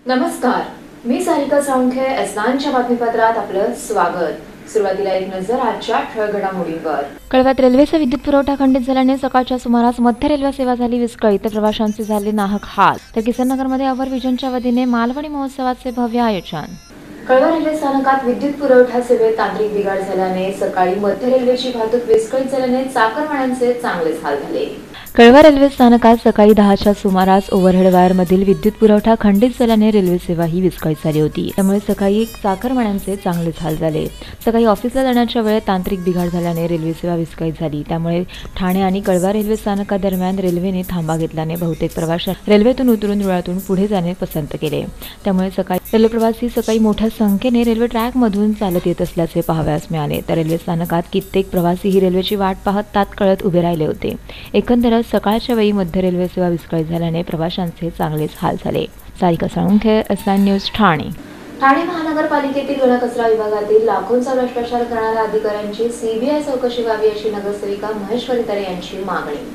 नमस्कार, मी सारिका साळुंखे. एसनानच्या बातमीपत्रात आपलं स्वागत. सुरुवातीला एक नजर आजच्या ठळक घडामोडींवर. कळव्यात रेल्वेचा विद्युत पुरवठा खंडित झाल्याने सकाळच्या सुमारास मध्य रेल्वे सेवा झाली विस्कळीत. प्रवाशांचे झाले नाहक हाल. तर किसननगरमध्ये अवर विजनच्या वतीने मालवणी महोत्सवाचे भव्य आयोजन. कळवा रेल्वे स्थानकात विद्युत पुरवठा सेवेत तांत्रिक बिघाड झाल्याने सकाळी मध्य रेल्वेची वाहतूक विस्कळीत झाल्याने चाकरमान्यांचे चांगलेच हाल झाले. कळवा रेल्वे स्थानकात सकाळी 10च्या सुमारास ओव्हरहेड वायरमधील विद्युत पुरवठा खंडित झाल्याने रेल्वे सेवा ही विस्कळीत झाली होती. त्यामुळे सकाळी चाकरमान्यांचे चांगलेच हाल झाले. सकाळी ऑफिसला जाण्याच्या वेळेत तांत्रिक बिघाड झाल्याने रेल्वे सेवा विस्कळीत झाली. त्यामुळे ठाणे आणि कळवा रेल्वे स्थानकादरम्यान रेल्वेने थांबा घेतल्याने बहुतेक प्रवाशांनी रेल्वेतून उतरून रुळातून पुढे जाणे पसंत केले. त्यामुळे सकाळी रेल्वे प्रवासी सकाळी मोठ्या संख्येने रेल्वे ट्रॅकमधून चालत येत असल्याचे पाहावयास मिळाले. तर रेल्वे स्थानकात कित्येक प्रवासी ही रेल्वेची वाट पाहत ताटकळत उभे राहिले होते. एकंदरच सकाळच्या वेळी मध्य रेल्वे सेवा विस्कळीत झाल्याने प्रवाशांचे चांगलेच हाल झाले. सारिका साळुंखे, एसनान न्यूज, ठाणे. ठाणे महानगरपालिकेतील घनकचरा विभागातील लाखोंचा भ्रष्टाचार करणाऱ्या अधिकाऱ्यांची सीबीआय चौकशी व्हावी अशी नगरसेविका महेश्वरी तरे यांची मागणी.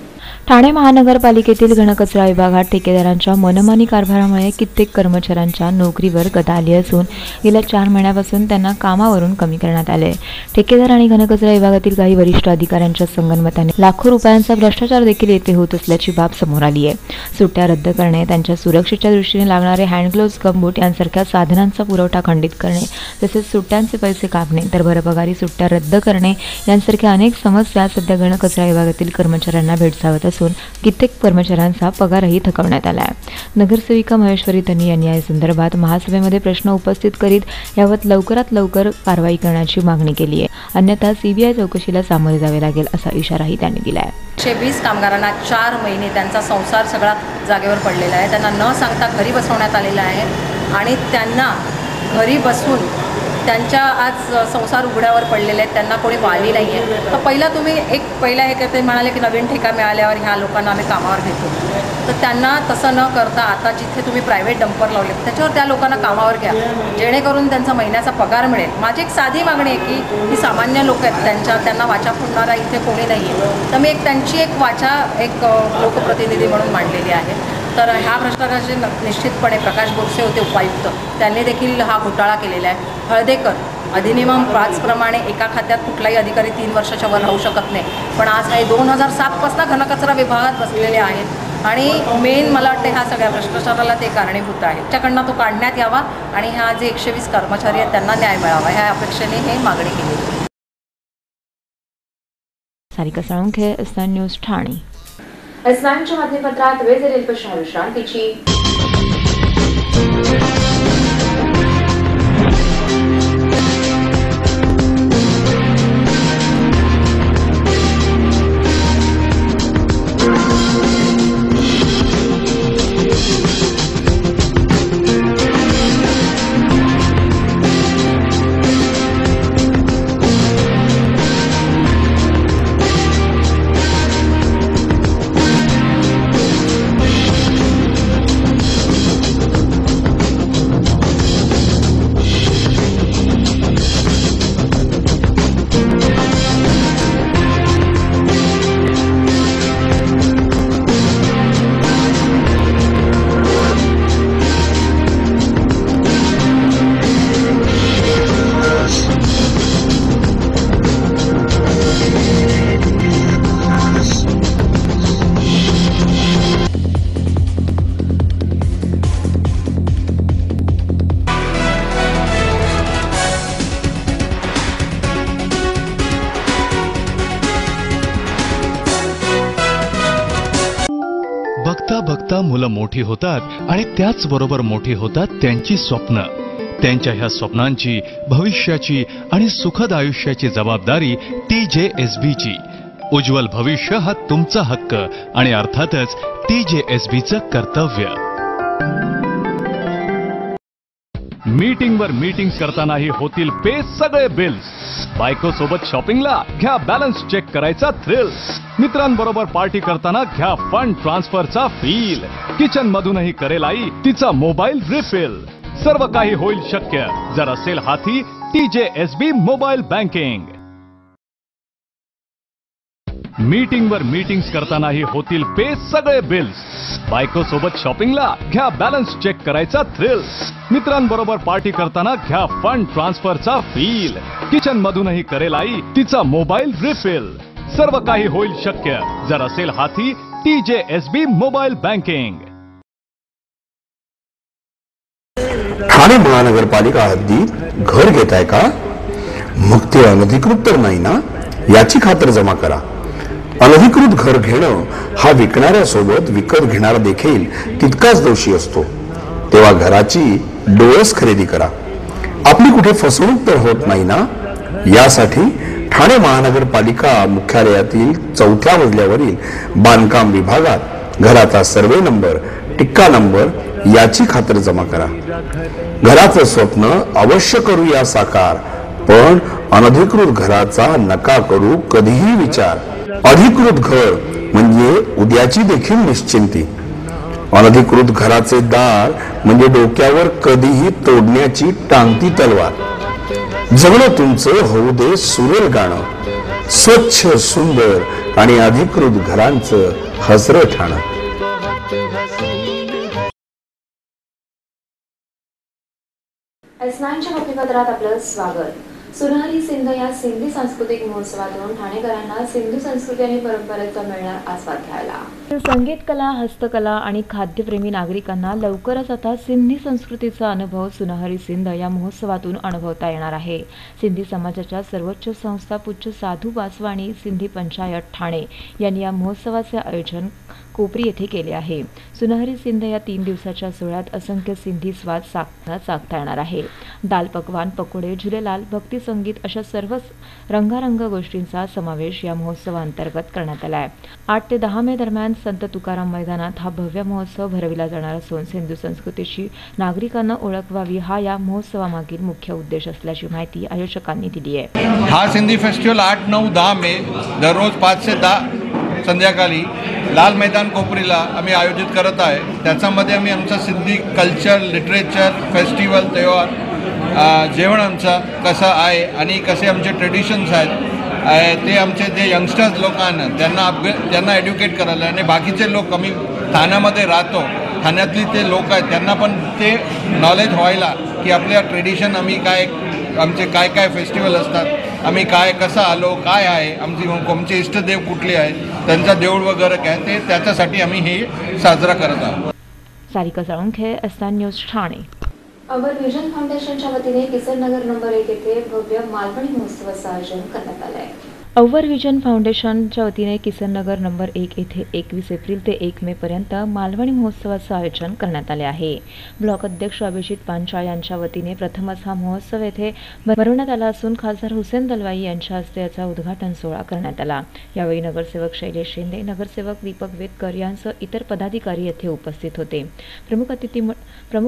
ठाणे महानगरपालिकेतील घनकचरा विभागात ठेकेदारांच्या मनमानी कारभारामुळे कित्येक कर्मचाऱ्यांच्या नोकरीवर गदा आली असून गेल्या 4 महिन्यापासून त्यांना कामावरून कमी करण्यात आले. ठेकेदार आणि घनकचरा विभागातील काही वरिष्ठ अधिकाऱ्यांच्या संगनमताने लाखो रुपयांचा भ्रष्टाचार देखील येथे होत असल्याची बाब समोर आली आहे. सुट्ट्या रद्द करणे, त्यांच्या सुरक्षेच्या दृष्टीने लागणारे हँडग्लोव्ज, गमबूट यांसारख्या साधनांचा पुरवठा खंडित करणे, तसेच सुट्ट्यांचे पैसे कापणे, तर भरपगारी सुट्ट्या रद्द करणे यांसारख्या अनेक समस्या सध्या घनकचरा विभागातील कर्मचाऱ्यांना भेडसावत असून कित्येक कर्मचाऱ्यांचा पगारही थकवण्यात आला आहे. नगरसेविका महेश्वरी तन्नी यांनी या संदर्भात महासभेमध्ये प्रश्न उपस्थित करीत यावर लवकरात लवकर कारवाई करण्याची मागणी केली आहे. अन्यथा सीबीआय चौकशीला सामोरे जावे लागेल असा इशाराही त्यांनी दिला आहे. 120 कामगारांना 4 महिने त्यांचा संसार सगळा जागेवर पडलेला आहे. त्यांना न सांगता घरी बसवण्यात आलेला आहे आणि त्यांना घरी बसून त्यांच्या आज संसार उघड्यावर पडलेले आहेत. त्यांना कोणी वाली नाही आहे. तर पहिला हे करते म्हणाले की नवीन ठेका मिळाल्यावर ह्या लोकांना आम्ही कामावर घेतो. तर त्यांना तसं न करता आता जिथे तुम्ही प्रायव्हेट डंपर लावले त्याच्यावर त्या लोकांना कामावर घ्या, जेणेकरून त्यांचा महिन्याचा पगार मिळेल. माझी एक साधी मागणी आहे की ही सामान्य लोक आहेत, त्यांना वाचा फुटणारा इथे कोणी नाही आहे. तर मी त्यांची एक वाचा लोकप्रतिनिधी म्हणून मांडलेली आहे. तर ह्या भ्रष्टाचाराचे निश्चितपणे प्रकाश बोरसे होते उपायुक्त, त्यांनी देखील हा घोटाळा केलेला आहे. हळदेकर अधिनियम 5 प्रमाणे एका खात्यात कुठलाही अधिकारी 3 वर्षाच्या वर राहू शकत नाही. पण आज हे 2007 पासून घनकचरा विभागात बसलेले आहेत आणि मेन मला वाटते ह्या सगळ्या भ्रष्टाचाराला ते कारणीभूत आहे. त्याच्याकडनं तो काढण्यात यावा आणि ह्या जे 120 कर्मचारी आहेत त्यांना न्याय मिळावा ह्या अपेक्षेने हे मागणी केली. सारिका साळुंखे, एसनान न्यूज, ठाणे. एसनानच्या बातमीपत्रात वेळ जाईल विश्रांतीची. बघता बघता मुलं मोठी होतात आणि त्याचबरोबर मोठी होतात त्यांची स्वप्न. त्यांच्या ह्या स्वप्नांची, भविष्याची आणि सुखद आयुष्याची जबाबदारी TJSBची. उज्ज्वल भविष्य हा तुमचा हक्क आणि अर्थातच TJSBचं कर्तव्य. मीटिंगवर मीटिंग करतानाही होतील पे सगळे बिल्स. बायको सोबत शॉपिंगला घ्या बॅलन्स चेक करायचा थ्रिल. मित्रांबरोबर पार्टी करताना घ्या फंड ट्रान्सफरचा फील. किचन मधूनही करेल आई तिचा मोबाईल रिफिल. सर्व काही होईल शक्य जर असेल हाती TJSB मोबाईल बँकिंग. मीटिंग वर मीटिंग्स करतानाही होतील पे सगळे बिल्स. बायको सोबत शॉपिंगला घ्या बॅलन्स चेक करायचा थ्रिल. मित्रांबरोबर पार्टी करताना घ्या फंड ट्रान्सफरचा फील. किचन मधूनही करेल आई तिचा मोबाईल रिफिल. सर्व काही होईल शक्य जर असेल हाती TJSB मोबाईल बँकिंग. ठाणे महानगरपालिका हद्दीत घर घेताय का? मग ते अनधिकृत तर नाही ना, याची खातर जमा करा. अनधिकृत घर घेणं हा विकणाऱ्यासोबत विकत घेणारा देखील तितकाच दोषी असतो. तेव्हा घराची डोळस खरेदी करा. आपली कुठे फसवणूक तर होत नाही ना, यासाठी ठाणे महानगरपालिका मुख्यालयातील 4थ्या मजल्यावरील बांधकाम विभागात घराचा सर्वे नंबर, टिक्का नंबर याची खातर जमा करा. घराचं स्वप्न अवश्य करूया साकार, पण अनधिकृत घराचा नका करू कधीही विचार. अधिकृत घर म्हणजे उद्याची देखील निश्चिंती. अनधिकृत घराचे दार म्हणजे डोक्यावर कधीही तोडण्याची टांगती तलवार. जगणं तुमचं होऊ दे सुरेल गाणं, स्वच्छ सुंदर आणि अधिकृत घरांचं हसरं ठाणं. S9च्या बातमीपत्रात आपलं स्वागत. सुनहरी सिंध या सिंधी सांस्कृतिक महोत्सवातून ठाणेकरांना सिंधू संस्कृती आणि परंपरेचा मिळणार आस्वाद घ्यायला. संगीत कला, हस्तकला आणि खाद्यप्रेमी नागरिकांना लवकरच आता सिंधी संस्कृतीचा अनुभव सुनहरी सिंध या महोत्सवातून अनुभवता येणार आहे. सिंधी समाजाच्या सर्वोच्च संस्था पूज्य साधू वासवाणी सिंधी पंचायत ठाणे यांनी या महोत्सवाचे आयोजन कोपरी येथे केले आहे. सुनहरी सिंध या 3 दिवसाच्या सोहळ्यात असंख्य सिंधी स्वाद चाखता येणार आहे. दाल पकवान, पकोडे, झुलेलाल, भक्ती संगीत अशा सर्वच रंगारंग गोष्टींचा समावेश या महोत्सवाअंतर्गत करण्यात आला आहे. 8 ते 10 मे दरम्यान संत तुकाराम मैदानात हा भव्य महोत्सव भरविला जाणार असून सिंधू संस्कृतीची नागरिकांना ओळख व्हावी हा या महोत्सवामागील मुख्य उद्देश असल्याची माहिती आयोजकांनी दिली आहे. हा सिंधी फेस्टिवल 8, 9, 10 मे दररोज 5 ते 10 संध्याकाळी लाल मैदान कोपरीला आम्ही आयोजित करत आहे. त्याच्यामध्ये आम्ही आमचं सिंधी कल्चर, लिटरेचर, फेस्टिवल, त्योहार, जेवण आमचं कसं आहे आणि कसे आमचे ट्रेडिशन्स आहेत ते आमचे जे यंगस्टर्स लोकांना त्यांना एड्युकेट करायला आणि बाकीचे लोक आम्ही ठाण्यामध्ये राहतो, ठाण्यातली ते लोक आहेत त्यांना पण ते नॉलेज व्हायला की आपल्या ट्रेडिशन आम्ही काय, आमचे काय काय फेस्टिवल असतात, आम्ही काय कसं आलो, काय आहे आमचे इष्टदेव कुठले आहे, त्यांचा देऊळ वगैरे काय ते त्याच्यासाठी आम्ही हे साजरा करत आहोत. Sarika Salunkhe, S9 news Thane. Our vision फाउंडेशनच्या वतीने किसन नगर नंबर 1 येथे भव्य मालवणी महोत्सवाचं आयोजन करण्यात आलं आहे. अवर विजन फाउंडेशनच्या वतीने किसन नगर नंबर 1 येथे 21 एप्रिल ते 1 मे पर्यंत मालवणी महोत्सवाचं आयोजन करण्यात आले आहे. ब्लॉक अध्यक्ष अभिजित पांचाळ यांच्या वतीने प्रथमच हा महोत्सव येथे भरवण्यात आला असून खासदार हुसेन दलवाई यांच्या हस्ते याचा उद्घाटन सोहळा करण्यात आला. यावेळी नगरसेवक शैलेश शिंदे, नगरसेवक दीपक वेदकर यांसह इतर पदाधिकारी येथे उपस्थित होते. प्रमुख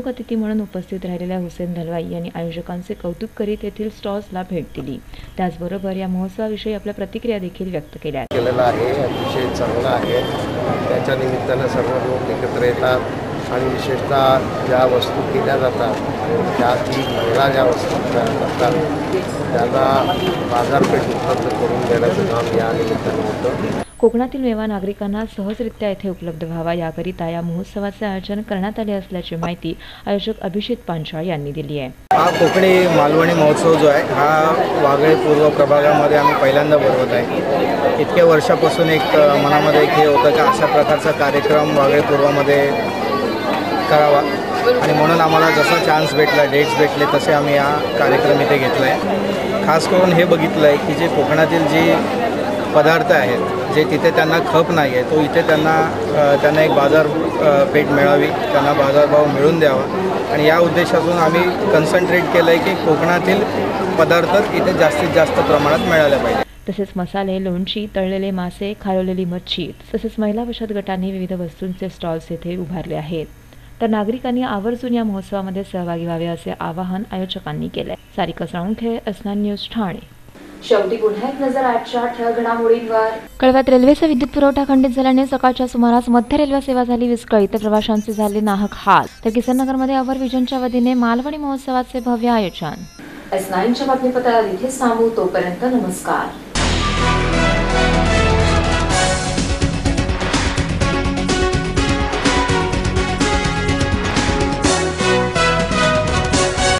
अतिथी म्हणून उपस्थित राहिलेल्या हुसेन दलवाई यांनी आयोजकांचे कौतुक करीत येथील स्टॉल्सला भेट दिली. त्याचबरोबर या महोत्सवाविषयी आपल्या प्रतिक्रिया देखील व्यक्त केल्या. केलेला आहे, अतिशय चांगला आहे. त्याच्या निमित्तानं सर्व लोक एकत्र येतात आणि विशेषतः ज्या वस्तू केल्या जातात त्यातील महिला ज्या वस्तू करतात त्याला बाजारपेठ उपलब्ध करून देण्याचं काम या निमित्तानं होतं. कोकणातील मेवा नागरिकांना सहजरित्या येथे उपलब्ध व्हावा याकरिता या महोत्सवाचे आयोजन करण्यात आले असल्याची माहिती आयोजक अभिजित पांचाळ यांनी दिली आहे. हा कोकणी मालवणी महोत्सव जो आहे हा वागळे पूर्व प्रभागामध्ये आम्ही पहिल्यांदा भरवत आहे. इतक्या वर्षापासून एक मनामध्ये एक हे होतं की अशा प्रकारचा कार्यक्रम वागळे पूर्वामध्ये करावा आणि म्हणून आम्हाला जसा चान्स भेटला, डेट्स भेटले तसे आम्ही हा कार्यक्रम इथे घेतला आहे. खास करून हे बघितलं आहे की जे कोकणातील जे पदार्थ आहेत जे तिथे त्यांना खप नाही आहे तो इथे त्यांना एक बाजारपेठ मिळावी, त्यांना बाजारभाव मिळून द्यावा आणि या उद्देशातून आम्ही कन्सन्ट्रेट केलं आहे की कोकणातील पदार्थ इथे जास्तीत जास्त प्रमाणात मिळाले पाहिजे. तसेच मसाले, लोणची, तळलेले मासे, खारवलेली मच्छी तसेच महिला बचत गटांनी विविध वस्तूंचे स्टॉल्स येथे उभारले आहेत. तर नागरिकांनी आवर्जून या महोत्सवामध्ये सहभागी व्हावे असे आवाहन आयोजकांनी केले. Sarika Salunkhe, S9 news Thane. शेवटी पुन्हा एक नजर आजच्या ठळक घडामोडींवर. कळव्यात रेल्वेचा विद्युत पुरवठा खंडित झाल्याने सकाळच्या सुमारास मध्य रेल्वे सेवा झाली विस्कळीत, तर प्रवाशांचे झाले नाहक हाल. तर किसननगरमध्ये अवर विजनच्या वतीने मालवणी महोत्सवाचे भव्य आयोजन. S9च्या बातमीपत्रात इथे थांबू. तोपर्यंत नमस्कार.